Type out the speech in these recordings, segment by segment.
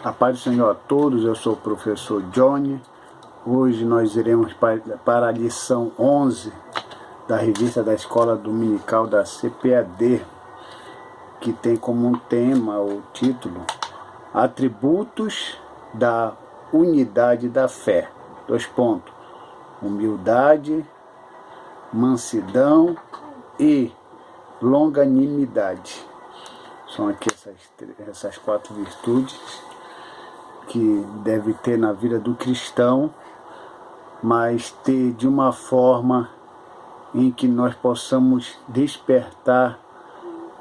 A paz do Senhor a todos, eu sou o professor Johnny. Hoje nós iremos para a lição 11 da revista da Escola Dominical da CPAD, que tem como um tema, o título, Atributos da Unidade da Fé. 2 pontos. Humildade, mansidão e longanimidade. São aqui essas 4 virtudes que deve ter na vida do cristão, mas ter de uma forma em que nós possamos despertar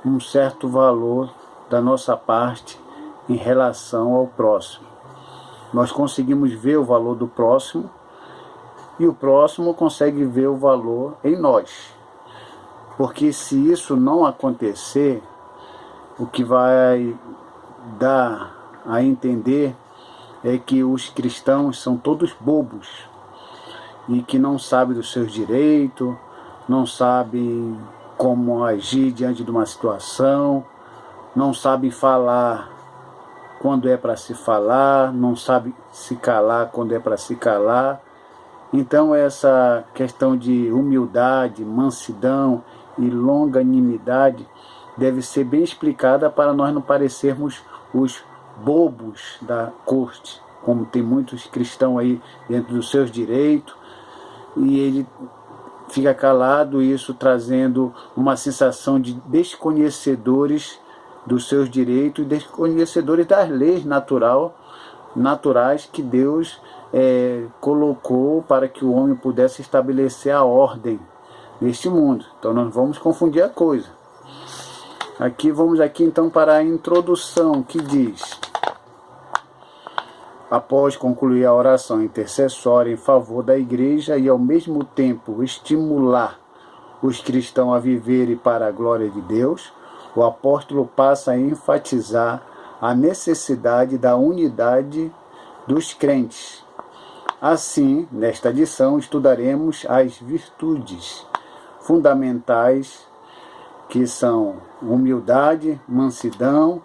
um certo valor da nossa parte em relação ao próximo. Nós conseguimos ver o valor do próximo e o próximo consegue ver o valor em nós. Porque se isso não acontecer, o que vai dar a entender é que os cristãos são todos bobos e que não sabem dos seus direitos, não sabem como agir diante de uma situação, não sabem falar quando é para se falar, não sabem se calar quando é para se calar. Então essa questão de humildade, mansidão e longanimidade deve ser bem explicada para nós não parecermos os bobos da corte, como tem muitos cristãos aí dentro dos seus direitos, e ele fica calado, isso trazendo uma sensação de desconhecedores dos seus direitos, desconhecedores das leis naturais que Deus colocou para que o homem pudesse estabelecer a ordem neste mundo. Então não vamos confundir a coisa. Vamos então para a introdução, que diz: após concluir a oração intercessória em favor da igreja e ao mesmo tempo estimular os cristãos a viverem para a glória de Deus, o apóstolo passa a enfatizar a necessidade da unidade dos crentes. Assim, nesta lição, estudaremos as virtudes fundamentais, que são humildade, mansidão,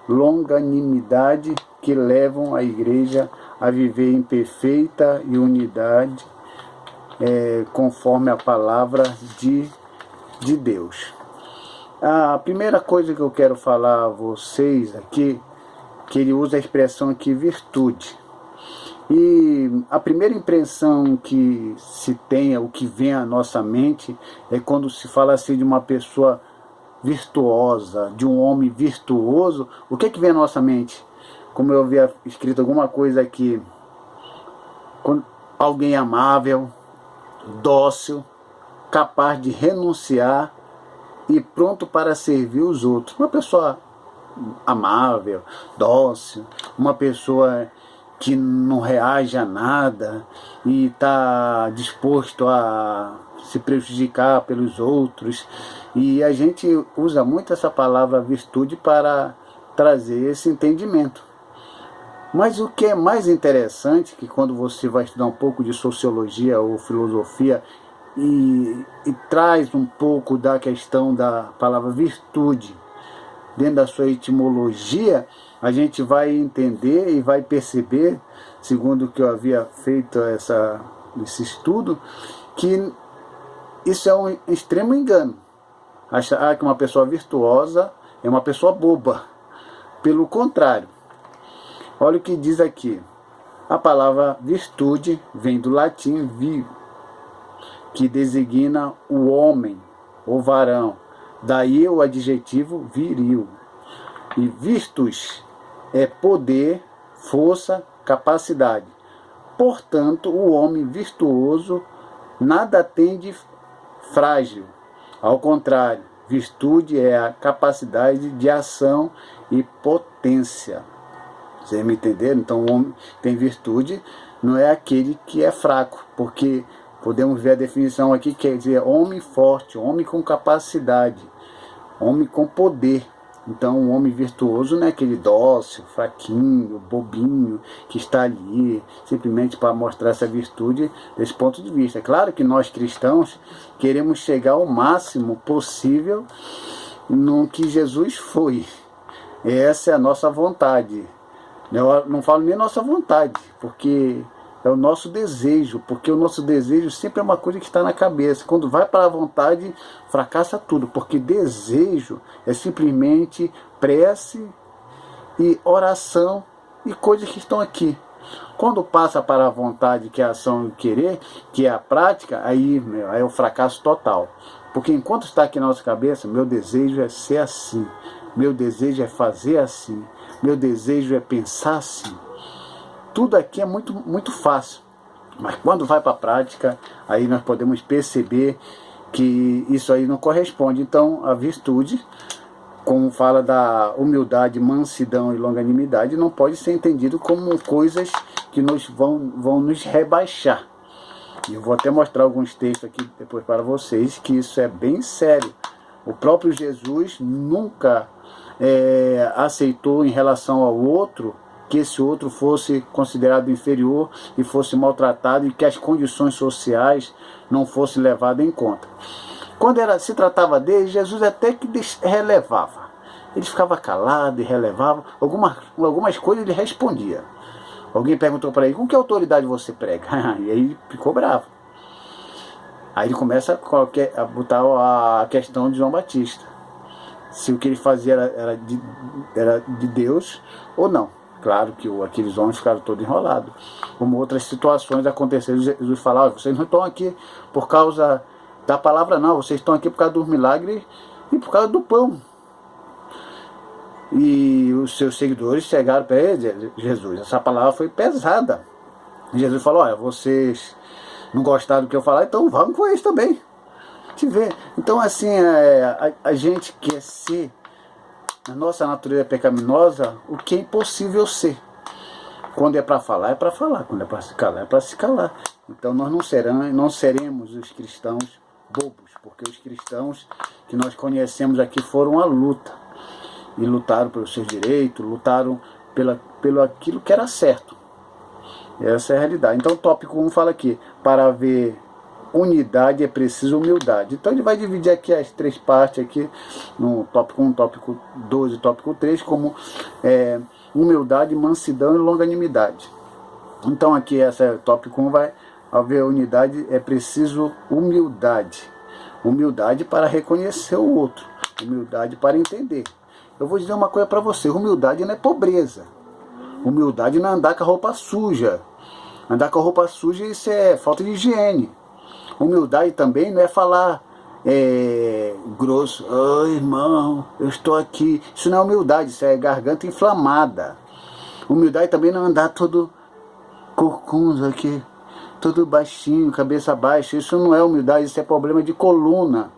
longanimidade, que levam a igreja a viver em perfeita unidade, conforme a palavra de Deus. A primeira coisa que eu quero falar a vocês aqui, que ele usa a expressão aqui, virtude. E a primeira impressão que se tem, o que vem à nossa mente, é quando se fala assim de uma pessoa virtuosa, de um homem virtuoso. O que vem à nossa mente? Como eu havia escrito alguma coisa aqui, alguém amável, dócil, capaz de renunciar e pronto para servir os outros. Uma pessoa amável, dócil, uma pessoa que não reage a nada e está disposto a se prejudicar pelos outros. E a gente usa muito essa palavra virtude para trazer esse entendimento. Mas o que é mais interessante, que quando você vai estudar um pouco de sociologia ou filosofia e traz um pouco da questão da palavra virtude dentro da sua etimologia, a gente vai entender e vai perceber, segundo o que eu havia feito esse estudo, que isso é um extremo engano. Achar que uma pessoa virtuosa é uma pessoa boba. Pelo contrário, olha o que diz aqui. A palavra virtude vem do latim vir, que designa o homem, o varão. Daí o adjetivo viril. E virtus é poder, força, capacidade. Portanto, o homem virtuoso nada tem de frágil. Ao contrário, virtude é a capacidade de ação e potência. Vocês me entenderam? Então, o homem que tem virtude não é aquele que é fraco, porque podemos ver a definição aqui, quer dizer homem forte, homem com capacidade, homem com poder. Então, um homem virtuoso não é aquele dócil, fraquinho, bobinho, que está ali simplesmente para mostrar essa virtude desse ponto de vista. É claro que nós cristãos queremos chegar ao máximo possível no que Jesus foi. Essa é a nossa vontade. Eu não falo nem nossa vontade, porque é o nosso desejo, porque o nosso desejo sempre é uma coisa que está na cabeça. Quando vai para a vontade, fracassa tudo, porque desejo é simplesmente prece e oração e coisas que estão aqui. Quando passa para a vontade, que é a ação e o querer, que é a prática, aí é o fracasso total. Porque enquanto está aqui na nossa cabeça, meu desejo é ser assim, meu desejo é fazer assim, meu desejo é pensar assim. Tudo aqui é muito fácil. Mas quando vai para a prática, aí nós podemos perceber que isso aí não corresponde. Então a virtude, como fala da humildade, mansidão e longanimidade, não pode ser entendido como coisas que vão nos rebaixar. E eu vou até mostrar alguns textos aqui depois para vocês, que isso é bem sério. O próprio Jesus nunca aceitou em relação ao outro que esse outro fosse considerado inferior e fosse maltratado, e que as condições sociais não fossem levadas em conta. Quando se tratava dele, Jesus até que relevava. Ele ficava calado e relevava. Algumas coisas ele respondia. Alguém perguntou para ele: com que autoridade você prega? E aí ele ficou bravo. Aí ele começa a botar a questão de João Batista, se o que ele fazia era de Deus ou não. Claro que aqueles homens ficaram todos enrolados. Como outras situações aconteceram, Jesus falava: vocês não estão aqui por causa da palavra, não, vocês estão aqui por causa dos milagres e por causa do pão. E os seus seguidores chegaram para ele: Jesus, essa palavra foi pesada. E Jesus falou: olha, vocês não gostaram do que eu falar, então vamos com eles também. Te ver. Então assim, a gente quer ser, na nossa natureza pecaminosa, o que é impossível ser. Quando é para falar, é para falar. Quando é para se calar, é para se calar. Então nós não seremos os cristãos bobos, porque os cristãos que nós conhecemos aqui foram à luta. E lutaram pelos seus direitos, lutaram pelo aquilo que era certo. Essa é a realidade. Então o tópico 1 fala aqui: para haver unidade é preciso humildade. Então ele vai dividir aqui as três partes aqui, no tópico 1, tópico 2 e tópico 3, como humildade, mansidão e longanimidade. Então aqui essa tópico 1 vai haver unidade, é preciso humildade. Humildade para reconhecer o outro, humildade para entender. Eu vou dizer uma coisa para você: humildade não é pobreza. Humildade não é andar com a roupa suja. Andar com a roupa suja, isso é falta de higiene. Humildade também não é falar grosso: oi irmão, eu estou aqui. Isso não é humildade, isso é garganta inflamada. Humildade também não é andar todo corcunda aqui, todo baixinho, cabeça baixa. Isso não é humildade, isso é problema de coluna.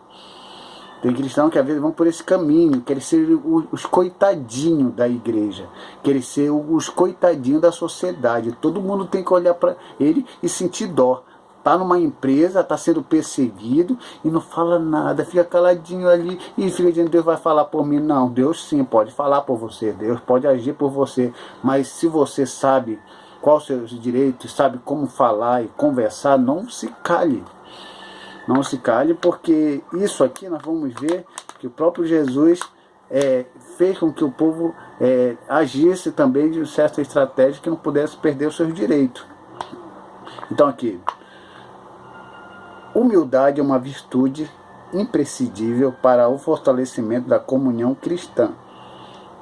Tem cristãos que às vezes vão por esse caminho, querem ser os coitadinhos da igreja, querem ser os coitadinhos da sociedade. Todo mundo tem que olhar para ele e sentir dó. Está numa empresa, está sendo perseguido e não fala nada, fica caladinho ali e fica dizendo: Deus vai falar por mim. Não, Deus sim pode falar por você, Deus pode agir por você, mas se você sabe quais os seus direitos, sabe como falar e conversar, não se cale. Não se cale, porque isso aqui nós vamos ver que o próprio Jesus fez com que o povo agisse também de certa estratégia que não pudesse perder os seus direitos. Então aqui, humildade é uma virtude imprescindível para o fortalecimento da comunhão cristã.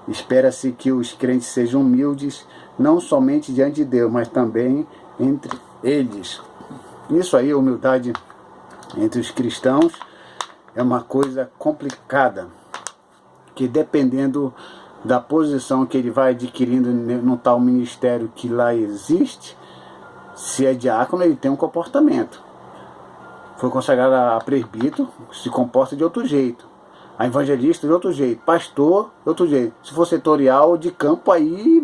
Espera-se que os crentes sejam humildes, não somente diante de Deus, mas também entre eles. Isso aí, humildade entre os cristãos, é uma coisa complicada, que dependendo da posição que ele vai adquirindo no tal ministério que lá existe, se é diácono, ele tem um comportamento. Foi consagrado a presbítero, se comporta de outro jeito. A evangelista de outro jeito. Pastor, de outro jeito. Se for setorial de campo, aí,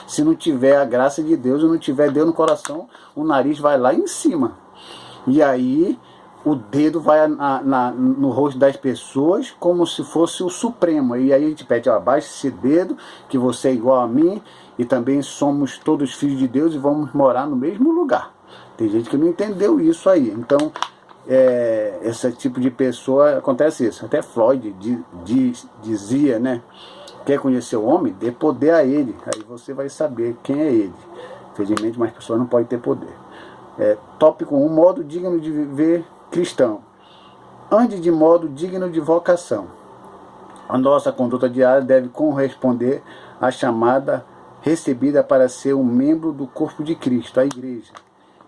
se não tiver a graça de Deus, ou não tiver Deus no coração, o nariz vai lá em cima. E aí o dedo vai no rosto das pessoas como se fosse o supremo. E aí a gente pede: abaixe esse dedo, que você é igual a mim, e também somos todos filhos de Deus e vamos morar no mesmo lugar. Tem gente que não entendeu isso aí. Então, esse tipo de pessoa, acontece isso. Até Freud dizia, né, Quer conhecer o homem? Dê poder a ele. Aí você vai saber quem é ele. Infelizmente, mais pessoas não podem ter poder. Tópico 1. Modo digno de viver cristão. Ande de modo digno de vocação. A nossa conduta diária deve corresponder à chamada recebida para ser um membro do corpo de Cristo, a igreja.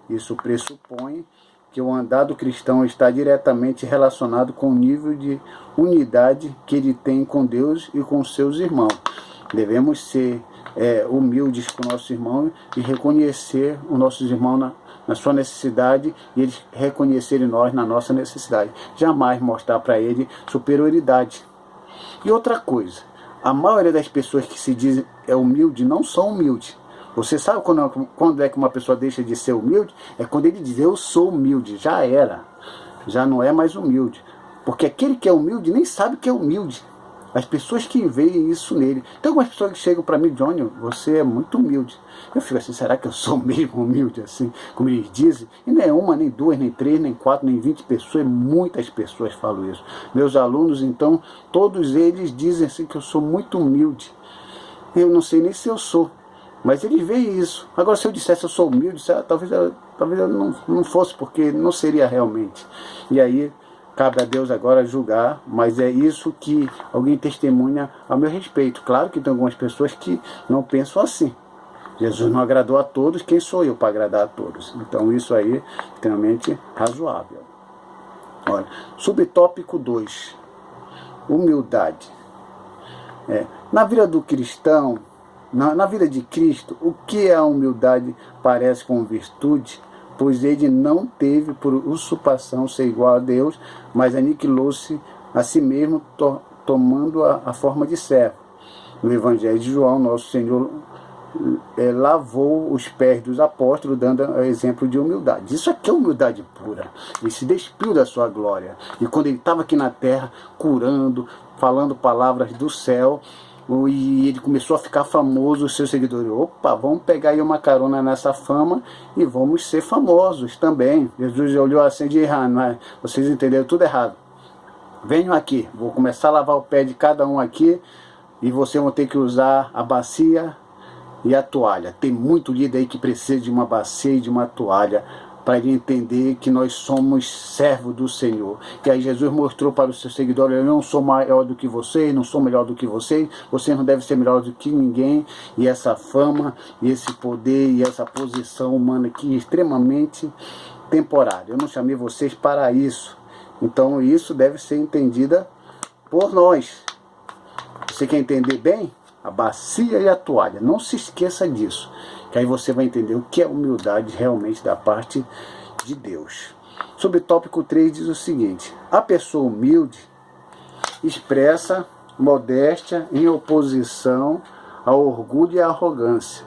Isso pressupõe que o andar do cristão está diretamente relacionado com o nível de unidade que ele tem com Deus e com seus irmãos. Devemos ser humildes com nossos irmãos e reconhecer os nossos irmãos na sua necessidade e eles reconhecerem nós na nossa necessidade. Jamais mostrar para ele superioridade. E outra coisa, a maioria das pessoas que se dizem humilde não são humildes. Você sabe quando é que uma pessoa deixa de ser humilde? É quando ele diz, eu sou humilde, já era. Já não é mais humilde. Porque aquele que é humilde nem sabe que é humilde. As pessoas que veem isso nele. Tem algumas pessoas que chegam para mim, Johnny, você é muito humilde. Eu fico assim, será que eu sou mesmo humilde assim, como eles dizem? E não é uma, nem duas, nem três, nem quatro, nem 20 pessoas, muitas pessoas falam isso. Meus alunos, então, todos eles dizem assim que eu sou muito humilde. Eu não sei nem se eu sou, mas eles veem isso. Agora, se eu dissesse eu sou humilde, talvez eu não fosse, porque não seria realmente. E aí, cabe a Deus agora julgar, mas é isso que alguém testemunha a meu respeito. Claro que tem algumas pessoas que não pensam assim. Jesus não agradou a todos, quem sou eu para agradar a todos? Então isso aí é extremamente razoável. Olha, subtópico 2, humildade. Na vida do cristão, na vida de Cristo, o que é a humildade parece com virtude, pois ele não teve por usurpação ser igual a Deus, mas aniquilou-se a si mesmo, tomando a forma de servo. No Evangelho de João, nosso Senhor lavou os pés dos apóstolos, dando exemplo de humildade. Isso aqui é humildade pura. Ele se despiu da sua glória. E quando ele estava aqui na terra, curando, falando palavras do céu, e ele começou a ficar famoso, os seus seguidores, opa, vamos pegar aí uma carona nessa fama e vamos ser famosos também. Jesus olhou assim de mas vocês entenderam tudo errado. Venham aqui, vou começar a lavar o pé de cada um aqui e vocês vão ter que usar a bacia e a toalha. Tem muito líder aí que precisa de uma bacia e de uma toalha para ele entender que nós somos servos do Senhor. E aí Jesus mostrou para os seus seguidores, eu não sou maior do que vocês, não sou melhor do que vocês não devem ser melhor do que ninguém, e essa fama, e esse poder, e essa posição humana aqui, extremamente temporária. Eu não chamei vocês para isso. Então isso deve ser entendida por nós. Você quer entender bem? A bacia e a toalha. Não se esqueça disso. Que aí você vai entender o que é humildade realmente da parte de Deus. Sobre o tópico 3 diz o seguinte: a pessoa humilde expressa modéstia em oposição ao orgulho e à arrogância.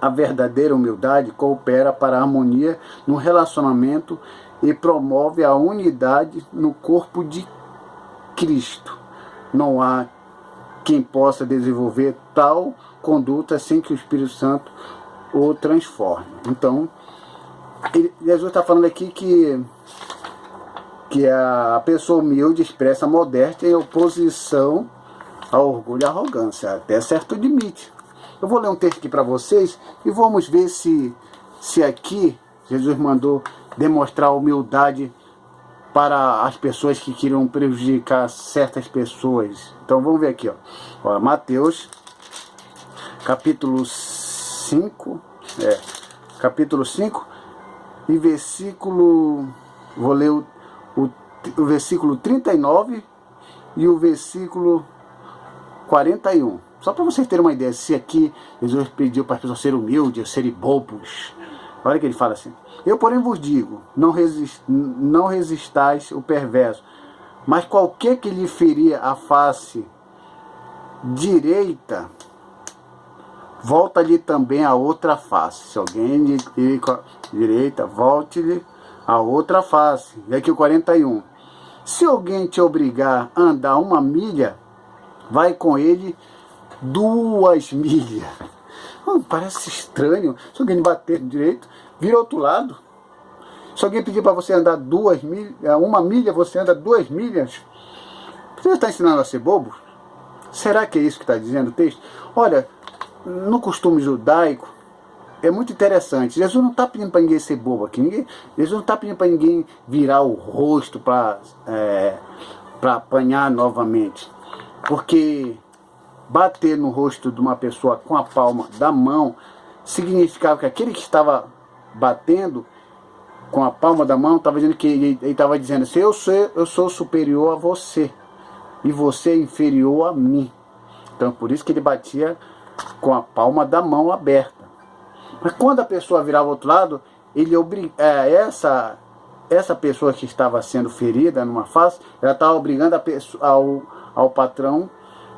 A verdadeira humildade coopera para a harmonia no relacionamento e promove a unidade no corpo de Cristo. Não há quem possa desenvolver tal conduta sem que o Espírito Santo o transforme. Então, Jesus está falando aqui que a pessoa humilde expressa modéstia em oposição ao orgulho e à arrogância, até certo limite. Eu vou ler um texto aqui para vocês e vamos ver se aqui Jesus mandou demonstrar humildade para as pessoas que queriam prejudicar certas pessoas. Então vamos ver aqui, ó. Mateus, capítulo 5, capítulo 5 e versículo, vou ler o versículo 39 e o versículo 41. Só para vocês terem uma ideia, se aqui Jesus pediu para as pessoas serem humildes, serem bobos. Olha que ele fala assim: eu, porém, vos digo, não resistais o perverso, mas qualquer que lhe ferir a face direita, volta-lhe também a outra face. Se alguém lhe ferir com a direita, volte-lhe a outra face. E aqui o 41. Se alguém te obrigar a andar 1 milha, vai com ele 2 milhas. Parece estranho. Se alguém bater direito, vira ao outro lado. Se alguém pedir para você andar 2 milhas, 1 milha, você anda 2 milhas. Você está ensinando a ser bobo? Será que é isso que está dizendo o texto? Olha, no costume judaico, é muito interessante. Jesus não está pedindo para ninguém ser bobo aqui. Jesus não está pedindo para ninguém virar o rosto para apanhar novamente. Porque bater no rosto de uma pessoa com a palma da mão significava que aquele que estava batendo com a palma da mão estava dizendo que ele estava dizendo assim, eu sou superior a você e você é inferior a mim. Então por isso que ele batia com a palma da mão aberta. Mas quando a pessoa virava ao outro lado, essa pessoa que estava sendo ferida numa face, ela estava obrigando ao patrão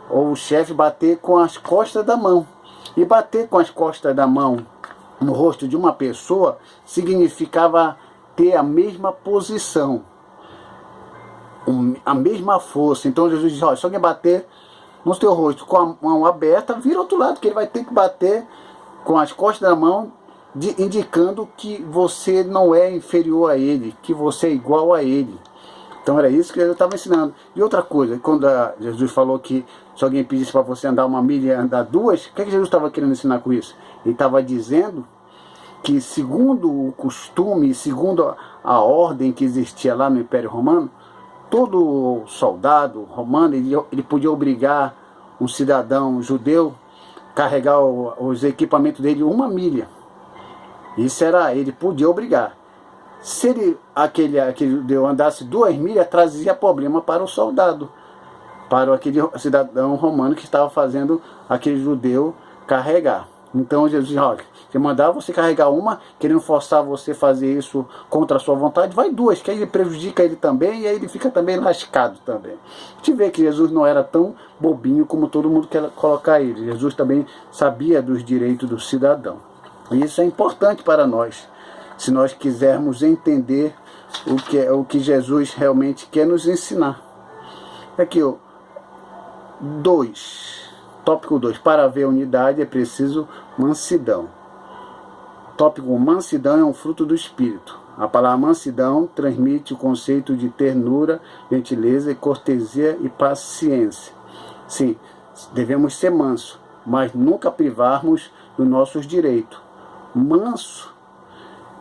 ou o chefe bater com as costas da mão. E bater com as costas da mão no rosto de uma pessoa significava ter a mesma posição, a mesma força. Então Jesus diz, olha, se alguém bater no seu rosto com a mão aberta, vira ao outro lado, que ele vai ter que bater com as costas da mão, indicando que você não é inferior a ele, que você é igual a ele. Então era isso que eu estava ensinando. E outra coisa, quando Jesus falou que se alguém pedisse para você andar 1 milha, andar 2, o que Jesus estava querendo ensinar com isso? Ele estava dizendo que, segundo o costume, segundo a ordem que existia lá no Império Romano, todo soldado romano ele podia obrigar um cidadão judeu a carregar os equipamentos dele 1 milha. Isso era, ele podia obrigar. Se aquele judeu andasse 2 milhas, trazia problema para o soldado, para aquele cidadão romano que estava fazendo aquele judeu carregar. Então Jesus diz, olha, se mandar você carregar 1, querendo forçar você a fazer isso contra a sua vontade, vai 2, que aí prejudica ele também, e aí ele fica também lascado também. A gente vê que Jesus não era tão bobinho como todo mundo quer colocar ele. Jesus também sabia dos direitos do cidadão. E isso é importante para nós, se nós quisermos entender o que Jesus realmente quer nos ensinar. Aqui, ó, tópico 2, para haver unidade é preciso mansidão. Tópico 1, mansidão é um fruto do Espírito. A palavra mansidão transmite o conceito de ternura, gentileza, cortesia e paciência. Sim, devemos ser mansos, mas nunca privarmos dos nossos direitos. Manso,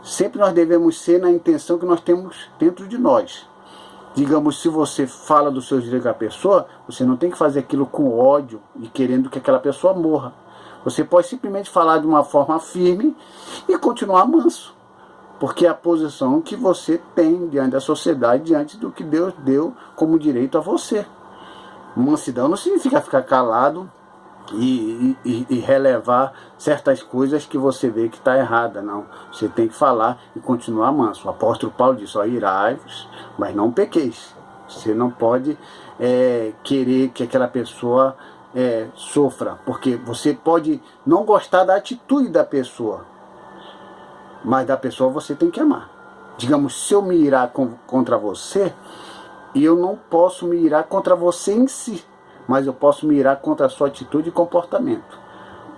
sempre nós devemos ser na intenção que nós temos dentro de nós. Digamos, se você fala dos seus direitos à pessoa, você não tem que fazer aquilo com ódio e querendo que aquela pessoa morra. Você pode simplesmente falar de uma forma firme e continuar manso, porque é a posição que você tem diante da sociedade, diante do que Deus deu como direito a você. Mansidão não significa ficar calado e relevar certas coisas que você vê que está errada, não. Você tem que falar e continuar manso. O apóstolo Paulo disse, ó, irai-vos, mas não pequeis. Você não pode querer que aquela pessoa sofra, porque você pode não gostar da atitude da pessoa, mas da pessoa você tem que amar. Digamos, se eu me irar contra você, eu não posso me irar contra você em si, mas eu posso me irar contra a sua atitude e comportamento.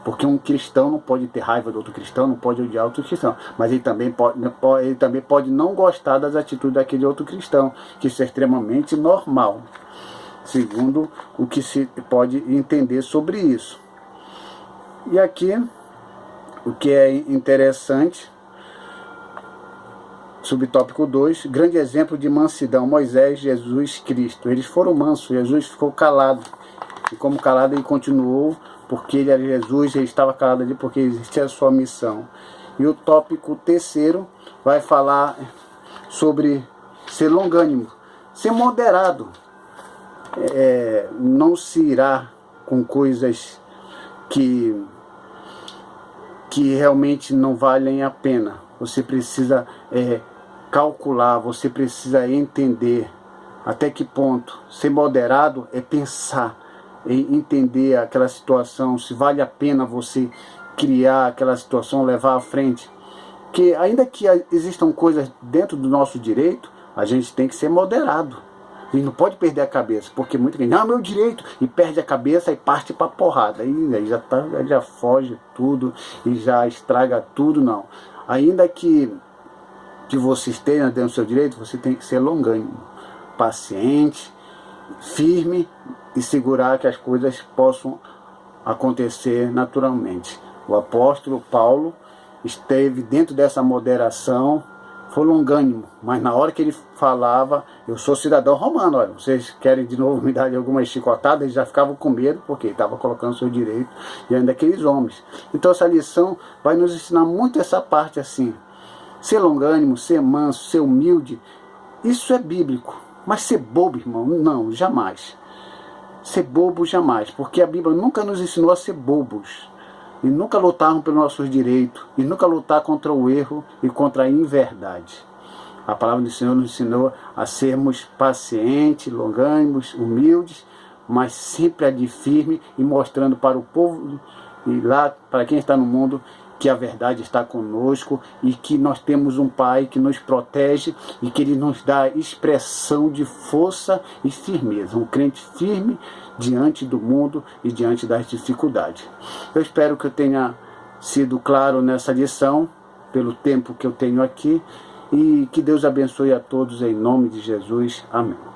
Porque um cristão não pode ter raiva do outro cristão, não pode odiar outro cristão. Mas ele também pode não gostar das atitudes daquele outro cristão, que isso é extremamente normal, segundo o que se pode entender sobre isso. E aqui, o que é interessante, subtópico 2, grande exemplo de mansidão, Moisés, Jesus, Cristo. Eles foram mansos, Jesus ficou calado. E como calado ele continuou, porque ele era Jesus, ele estava calado ali porque existia a sua missão. E o tópico 3 vai falar sobre ser longânimo, ser moderado. Não se irá com coisas que realmente não valem a pena. Você precisa calcular, você precisa entender até que ponto. Ser moderado é pensar, entender aquela situação, se vale a pena você criar aquela situação, levar à frente. Que ainda que existam coisas dentro do nosso direito, a gente tem que ser moderado. A gente não pode perder a cabeça, porque muita gente, não, meu direito, e perde a cabeça e parte para porrada. Aí já foge tudo e já estraga tudo, não. Ainda que você esteja dentro do seu direito, você tem que ser longânimo, paciente firme e segurar que as coisas possam acontecer naturalmente. O apóstolo Paulo esteve dentro dessa moderação, foi longânimo, mas na hora que ele falava, eu sou cidadão romano, olha, vocês querem de novo me dar algumas chicotadas, eles já ficavam com medo, porque ele estava colocando seu direito diante daqueles homens. Então essa lição vai nos ensinar muito essa parte assim, ser longânimo, ser manso, ser humilde, isso é bíblico, mas ser bobo, irmão, não, jamais. Ser bobo jamais, porque a Bíblia nunca nos ensinou a ser bobos, e nunca lutaram pelos nossos direitos, e nunca lutar contra o erro e contra a inverdade. A palavra do Senhor nos ensinou a sermos pacientes, longânimos, humildes, mas sempre de firme e mostrando para o povo e lá para quem está no mundo que a verdade está conosco e que nós temos um Pai que nos protege e que Ele nos dá expressão de força e firmeza. Um crente firme diante do mundo e diante das dificuldades. Eu espero que eu tenha sido claro nessa lição, pelo tempo que eu tenho aqui, e que Deus abençoe a todos em nome de Jesus. Amém.